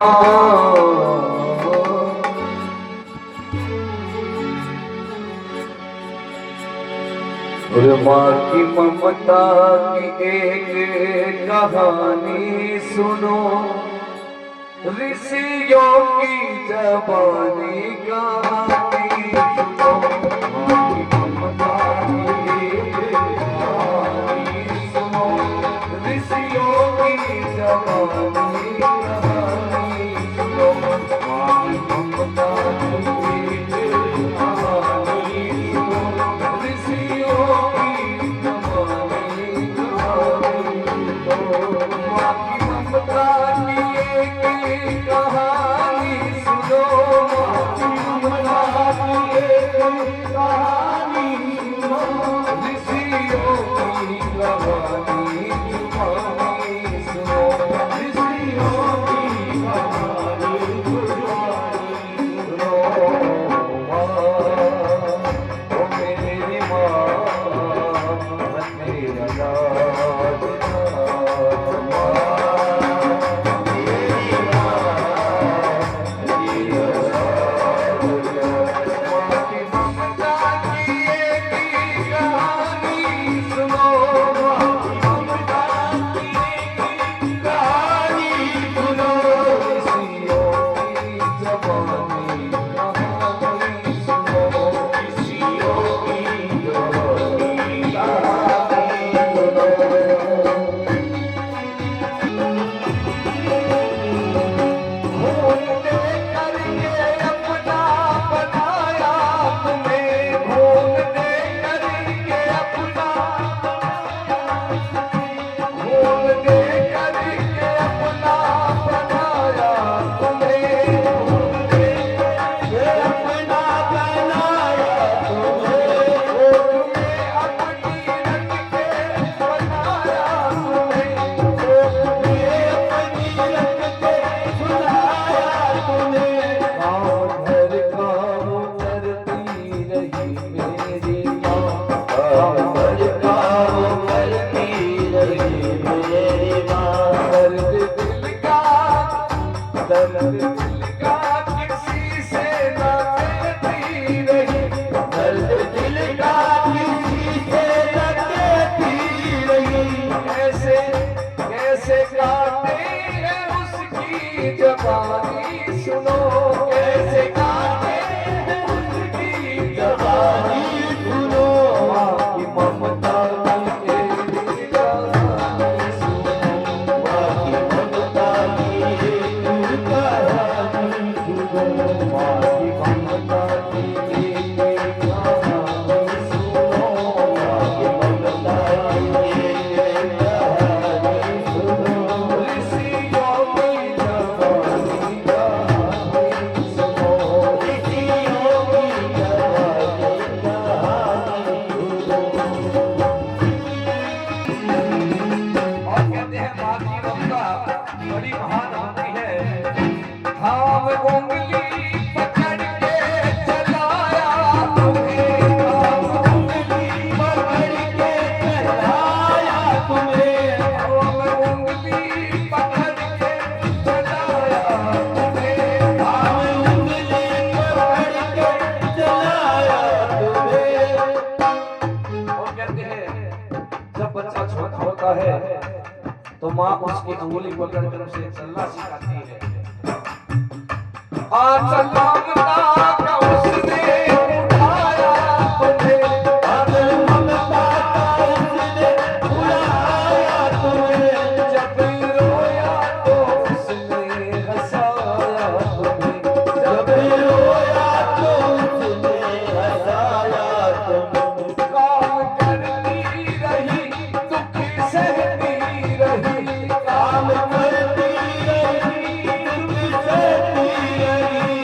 और माँ की ममता की एक कहानी सुनो, ऋषियों की जबानी कहानी सुनो। माँ की ममता की एक कहानी सुनो, ऋषियों की जबानी कहानी सुनो। माँ की ममता की एक कहानी सुनो, ऋषियों की जबानी कहानी सुनो। माँ की ममता की एक कहानी सुनो, माँ की ममता की एक कहानी सुनो, ऋषियों की कहानी जुबानी सुनो, ऋषियों की कहानी जुबानी सुनो। ओ मेरी माँ, मेरा राज जबानी सुनो, कैसे गाते हैं उसकी जबानी सुनो। माँ की ममता की एक कहानी सुनो, माँ की ममता की एक कहानी सुनो, माँ की ममता की एक कहानी सुनो, माँ की ममता की एक कहानी सुनो, ऋषियों की जबानी कहानी सुनो, ऋषियों की जबानी कहानी सुनो। और कहते हैं माँ की ममता बड़ी महान होती है। थाम उंगली पकड़ के चलाया तुम्हें, थाम उंगली पकड़ के चलाया तुम्हें, थाम उंगली पकड़ के चलाया तुम्हें, थाम उंगली पकड़ के चलाया तुम्हें। और कहते हैं जब बच्चा छोटा होता है तो माँ उसकी अंगुली पकड़कर उसे चलना सिखाती है। आंचल ममता का उसने उठाया तुम्हें, आंचल ममता का उसने उठाया तुम्हें, जब रोया तो उसने हंसाया तुम्हें, जब रोया तो उसने हंसाया तुम्हें। काम करती रही, दुख सहती रही, काम करती रही, दुख सहती रही,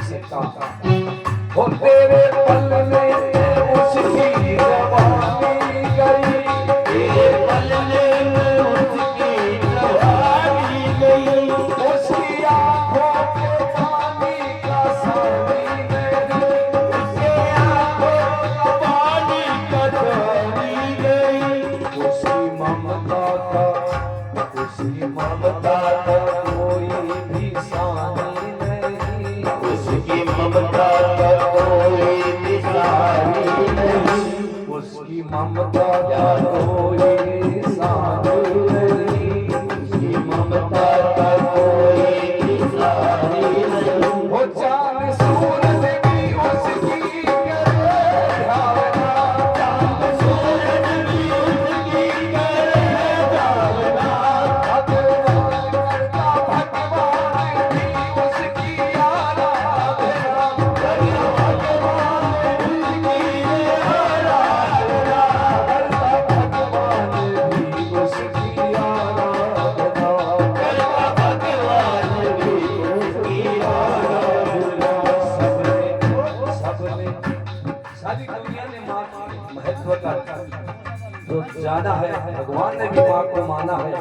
सकता। वो तेरे पलने उसकी जवानी गई, तेरे पलने में उसकी जवानी गई, उसकी आंखों के पानी का सानी गई, उसके आंखों का पानी का पानी गई, उसकी ममता का कोई भी सानी नहीं, उसकी ममता का कोई निशानी नहीं, उसकी ममता का कोई सानी नहीं, उसकी ममता का कोई निशानी नहीं। वो जान सूरज भी उसकी करे भावना, चाँद सूरज भी उसकी करे भावना, भगवान करता भगवान भी उसकी आराधना, भगवान उसकी आराधना, करता भगवान भी उसकी आराधना। करता भगवान भी उसकी आराधना। सबने सारी दुनिया ने माँ के महत्व का जो जाना है, भगवान ने भी माँ को माना है।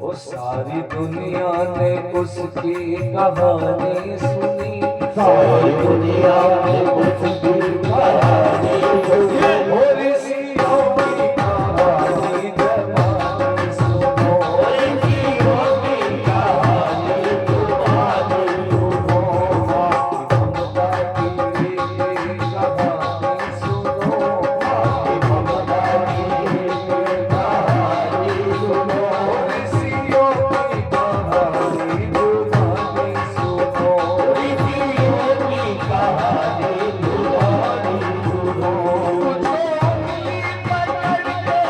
वो सारी दुनिया ने उसकी कहानी सुनी, सारी दुनिया में उसकी कहानी सुनी, और ऋषियों की कहानी जबानी सुनो, ऋषियों की कहानी जुबानी सुनो, ममता की कहानी सुनो, ममता की कहानी सुनो, ऋषियों की कहानी जुबानी सुनो, ऋषियों की कहानी जुबानी सुनो। तुझे उंगली पकड़ के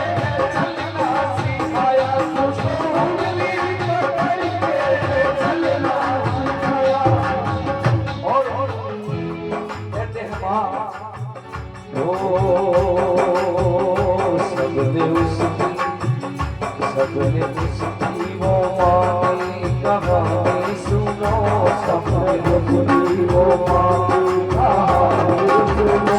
चलना सिखाया, तुझे उंगली पकड़ के चलना सिखाया। और कहते हैं माँ, सबने उसकी वो माँ की कहानी सुनो, सबने उसकी वो माँ की कहानी सुनो।